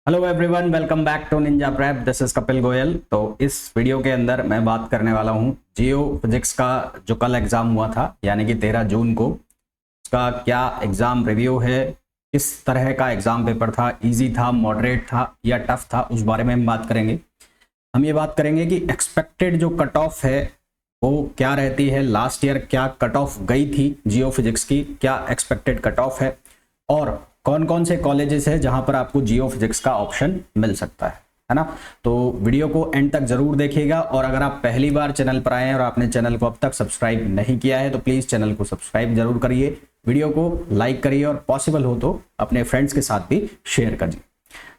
Hello everyone, welcome back to ninja prep. This is Kapil Goyal. तो इस video के अंदर मैं बात करने वाला हूँ जियो फिजिक्स का जो कल एग्ज़ाम हुआ था, यानी कि 13 जून को। उसका क्या एग्ज़ाम रिव्यू है, किस तरह का एग्ज़ाम पेपर था, इजी था, मॉडरेट था या टफ था, उस बारे में हम बात करेंगे। हम ये बात करेंगे कि एक्सपेक्टेड जो कट ऑफ है वो क्या रहती है, लास्ट ईयर क्या कट ऑफ गई थी जियो फिजिक्स की, क्या एक्सपेक्टेड कट ऑफ है, और कौन कौन से कॉलेजेस है जहां पर आपको जियो फिजिक्स का ऑप्शन मिल सकता है ना। तो वीडियो को एंड तक जरूर देखिएगा, और अगर आप पहली बार चैनल पर आए हैं और आपने चैनल को अब तक सब्सक्राइब नहीं किया है तो प्लीज चैनल को सब्सक्राइब जरूर करिए, वीडियो को लाइक करिए और पॉसिबल हो तो अपने फ्रेंड्स के साथ भी शेयर करिए।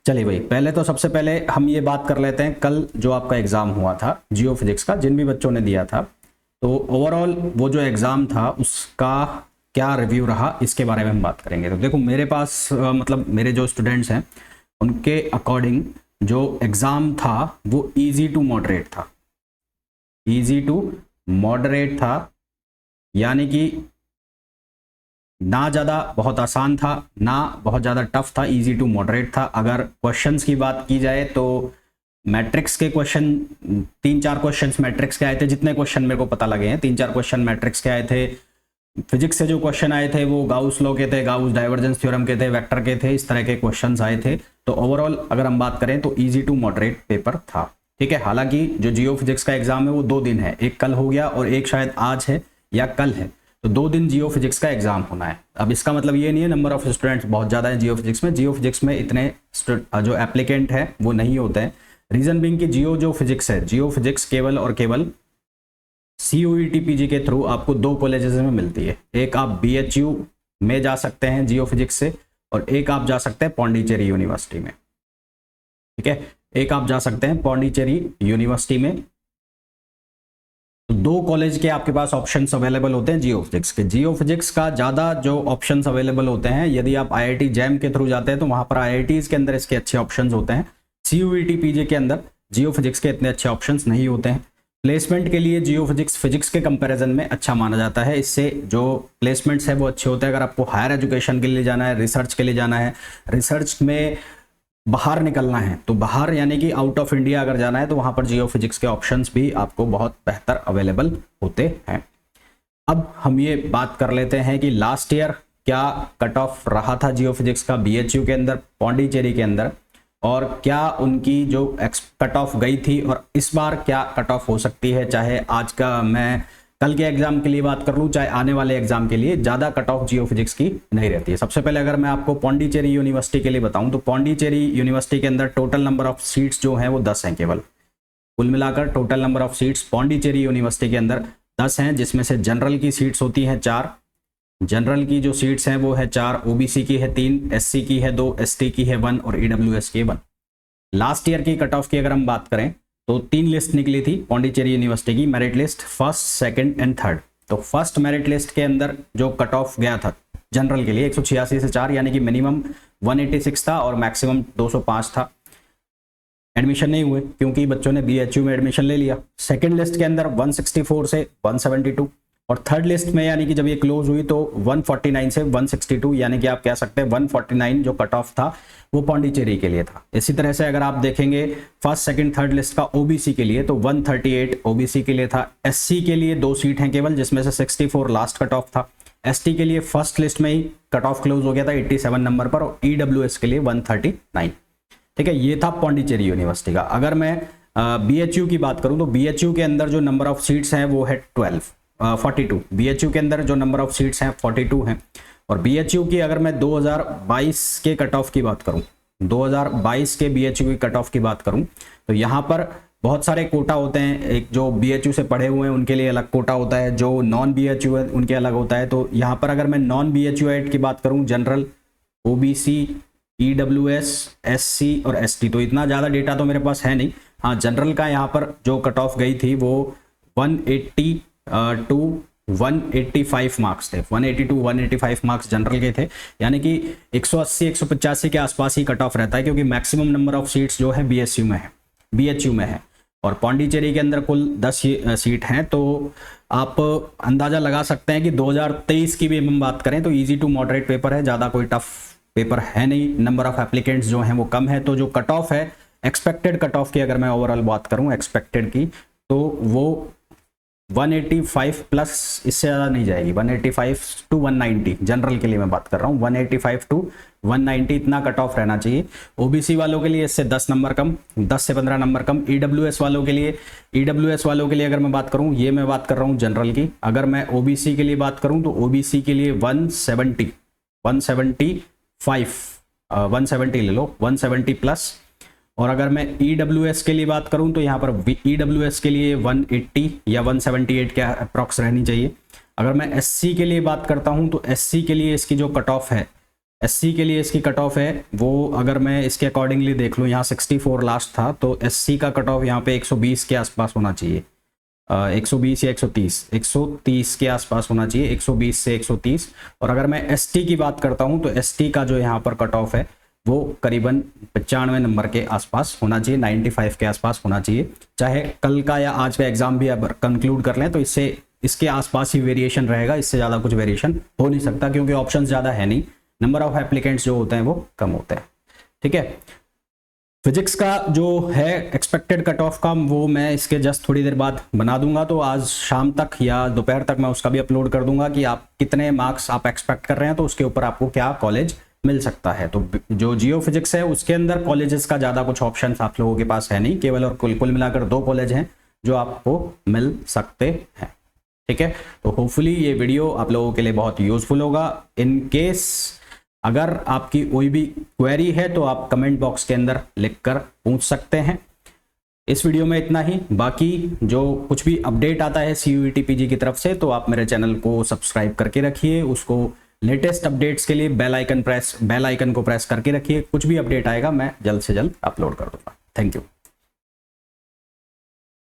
चलिए भाई, पहले तो सबसे पहले हम ये बात कर लेते हैं कल जो आपका एग्जाम हुआ था जियो फिजिक्स का, जिन भी बच्चों ने दिया था, तो ओवरऑल वो जो एग्जाम था उसका क्या रिव्यू रहा, इसके बारे में हम बात करेंगे। तो देखो, मेरे पास मतलब मेरे जो स्टूडेंट्स हैं उनके अकॉर्डिंग जो एग्ज़ाम था वो इजी टू मॉडरेट था। इजी टू मॉडरेट था, यानी कि ना ज़्यादा बहुत आसान था, ना बहुत ज़्यादा टफ था, इजी टू मॉडरेट था। अगर क्वेश्चंस की बात की जाए तो मैट्रिक्स के क्वेश्चन 3-4 क्वेश्चंस मैट्रिक्स के आए थे, जितने क्वेश्चन मेरे को पता लगे हैं 3-4 क्वेश्चन मैट्रिक्स के आए थे। फिजिक्स से जो क्वेश्चन आए थे वो गाउस लॉ के थे, गाउस डाइवर्जेंस थ्योरम के थे, वेक्टर के थे, इस तरह के क्वेश्चंस आए थे। तो ओवरऑल अगर हम बात करें तो इजी टू मॉडरेट पेपर था, ठीक है। हालांकि जो जियो फिजिक्स का एग्जाम है वो 2 दिन है, एक कल हो गया और एक शायद आज है या कल है, तो 2 दिन जियो फिजिक्स का एग्जाम होना है। अब इसका मतलब ये नहीं है नंबर ऑफ स्टूडेंट्स बहुत ज़्यादा है जियो फिजिक्स में। जियो फिजिक्स में इतने जो एप्लीकेंट है वो नहीं होते हैं। रीजन बिंग कि जियो जो फिजिक्स है, जियो फिजिक्स केवल और केवल CUET PG के थ्रू आपको 2 कॉलेजेस में मिलती है। एक आप BHU में जा सकते हैं जियो फिजिक्स से, और एक आप जा सकते हैं पौंडीचेरी यूनिवर्सिटी में, ठीक है। एक आप जा सकते हैं पौंडीचेरी यूनिवर्सिटी में। तो 2 कॉलेज के आपके पास ऑप्शंस अवेलेबल होते हैं जियो फिजिक्स के। जियो फिजिक्स का ज़्यादा जो ऑप्शंस अवेलेबल होते हैं, यदि आप IIT जैम के थ्रू जाते हैं तो वहां पर IITs के अंदर इसके अच्छे ऑप्शंस होते हैं। CUET PG के अंदर जियो फिजिक्स के इतने अच्छे ऑप्शंस नहीं होते हैं। प्लेसमेंट के लिए जियो फिजिक्स फिजिक्स के कंपैरिजन में अच्छा माना जाता है, इससे जो प्लेसमेंट्स है वो अच्छे होते हैं। अगर आपको हायर एजुकेशन के लिए जाना है, रिसर्च के लिए जाना है, रिसर्च में बाहर निकलना है, तो बाहर यानी कि आउट ऑफ इंडिया अगर जाना है तो वहां पर जियो फिजिक्स के ऑप्शंस भी आपको बहुत बेहतर अवेलेबल होते हैं। अब हम ये बात कर लेते हैं कि लास्ट ईयर क्या कट ऑफ रहा था जियो फिजिक्स का BHU के अंदर, पौंडीचेरी के अंदर, और क्या उनकी जो कट ऑफ गई थी और इस बार क्या कट ऑफ हो सकती है। चाहे आज का मैं कल के एग्जाम के लिए बात कर लूँ, चाहे आने वाले एग्जाम के लिए, ज़्यादा कट ऑफ जियो फिजिक्स की नहीं रहती है। सबसे पहले अगर मैं आपको पौंडीचेरी यूनिवर्सिटी के लिए बताऊं तो पौंडीचेरी यूनिवर्सिटी के अंदर टोटल नंबर ऑफ सीट्स जो हैं वो 10 हैं केवल। कुल मिलाकर total number of seats Pondicherry university के अंदर 10 हैं, जिसमें से जनरल की सीट्स होती हैं 4। जनरल की जो सीट्स हैं वो है 4, OBC की है 3, SC की है 2, ST की है 1 और EWS की 1। लास्ट ईयर की कट ऑफ की अगर हम बात करें तो 3 लिस्ट निकली थी पौंडीचेरी यूनिवर्सिटी की, merit list first, second and third. तो फर्स्ट मेरिट लिस्ट के अंदर जो कट ऑफ गया था जनरल के लिए 186 से 4, यानी कि मिनिमम 186 था और मैक्सिमम 205 था। एडमिशन नहीं हुए क्योंकि बच्चों ने BHU में एडमिशन ले लिया। सेकंड लिस्ट के अंदर 164 से 172, और थर्ड लिस्ट में यानी कि जब ये क्लोज हुई तो 149 से 162, यानी कि आप कह सकते हैं 149 जो कट ऑफ था वो पौंडीचेरी के लिए था। इसी तरह से अगर आप देखेंगे फर्स्ट, सेकंड, थर्ड लिस्ट का OBC के लिए तो 138 OBC के लिए था। SC के लिए 2 सीट हैं केवल, जिसमें से 64 लास्ट कट ऑफ था। ST के लिए फर्स्ट लिस्ट में ही कट ऑफ क्लोज हो गया था 87 नंबर पर, और EWS के लिए 139, ठीक है। ये था पौंडीचेरी यूनिवर्सिटी का। अगर मैं BHU की बात करूं तो BHU के अंदर जो नंबर ऑफ सीट्स हैं वो है 42। BHU के अंदर जो नंबर ऑफ सीट्स हैं 42 हैं। और BHU की अगर मैं 2022 के कट ऑफ की बात करूं, 2022 के BHU की कट ऑफ की बात करूं तो यहाँ पर बहुत सारे कोटा होते हैं। एक जो BHU से पढ़े हुए हैं उनके लिए अलग कोटा होता है, जो नॉन BHU है उनके अलग होता है। तो यहाँ पर अगर मैं नॉन BHU एड की बात करूँ, जनरल, OBC, EWS, SC और ST, तो इतना ज़्यादा डेटा तो मेरे पास है नहीं। हाँ, जनरल का यहाँ पर जो कट ऑफ गई थी वो 180 टू 185 मार्क्स थे। 180 टू 185 मार्क्स जनरल के थे, यानी कि 180-185 के आसपास ही कट ऑफ रहता है, क्योंकि मैक्सिमम नंबर ऑफ सीट्स जो है BHU में है। और पौंडीचेरी के अंदर कुल 10 सीट हैं। तो आप अंदाजा लगा सकते हैं कि 2023 की भी हम बात करें तो इजी टू मॉडरेट पेपर है, ज़्यादा कोई टफ पेपर है नहीं, नंबर ऑफ एप्लीकेंट्स जो हैं वो कम है, तो जो कट ऑफ है एक्सपेक्टेड कट ऑफ की अगर मैं ओवरऑल बात करूं एक्सपेक्टेड की, तो वो 185 प्लस, इससे ज़्यादा नहीं जाएगी। 185 टू 190 जनरल के लिए मैं बात कर रहा हूँ, 185 टू 190 इतना कट ऑफ रहना चाहिए। ओबीसी वालों के लिए इससे 10 नंबर कम, 10 से 15 नंबर कम। ईडब्ल्यूएस वालों के लिए, अगर मैं बात करूँ, ये मैं बात कर रहा हूँ जनरल की। अगर मैं ओबीसी के लिए बात करूँ तो ओबीसी के लिए 170 170 ले लो, 170 प्लस। और अगर मैं ईडब्ल्यूएस के लिए बात करूं तो यहाँ पर ईडब्ल्यूएस के लिए 180 या 178 के अप्रॉक्स रहनी चाहिए। अगर मैं एससी के लिए बात करता हूं तो एससी के लिए इसकी जो कट ऑफ है, एससी के लिए इसकी कट ऑफ है वो, अगर मैं इसके अकॉर्डिंगली देख लूँ, यहाँ 64 लास्ट था, तो एससी का कट ऑफ यहाँ पे 120 के आसपास होना चाहिए। 120 या 130 के आसपास होना चाहिए, 120 से 130। और अगर मैं एसटी की बात करता हूँ तो एसटी का जो यहाँ पर कट ऑफ है वो करीबन 95 नंबर के आसपास होना चाहिए, 95 के आसपास होना चाहिए। चाहे कल का या आज का एग्जाम भी अब कंक्लूड कर लें तो इसके आसपास ही वेरिएशन रहेगा, इससे ज़्यादा कुछ वेरिएशन हो नहीं सकता, क्योंकि ऑप्शन ज़्यादा है नहीं, नंबर ऑफ एप्लीकेंट्स जो होते हैं वो कम होते हैं। ठीक है, फिजिक्स का जो है एक्सपेक्टेड कट ऑफ का वो मैं इसके जस्ट थोड़ी देर बाद बना दूंगा, तो आज शाम तक या दोपहर तक मैं उसका भी अपलोड कर दूंगा कि आप कितने मार्क्स आप एक्सपेक्ट कर रहे हैं, तो उसके ऊपर आपको क्या कॉलेज मिल सकता है। तो जो जियो फिजिक्स है उसके अंदर कॉलेजेस का ज़्यादा कुछ ऑप्शन आप लोगों के पास है नहीं, केवल और कुल मिलाकर 2 कॉलेज हैं जो आपको मिल सकते हैं। ठीक है, तो होपफुली ये वीडियो आप लोगों के लिए बहुत यूजफुल होगा। इन केस अगर आपकी कोई भी क्वेरी है तो आप कमेंट बॉक्स के अंदर लिखकर पूछ सकते हैं। इस वीडियो में इतना ही, बाकी जो कुछ भी अपडेट आता है CUET PG की तरफ से तो आप मेरे चैनल को सब्सक्राइब करके रखिए, उसको लेटेस्ट अपडेट्स के लिए बेल आइकन को प्रेस करके रखिए। कुछ भी अपडेट आएगा मैं जल्द से जल्द अपलोड कर दूंगा। Thank you.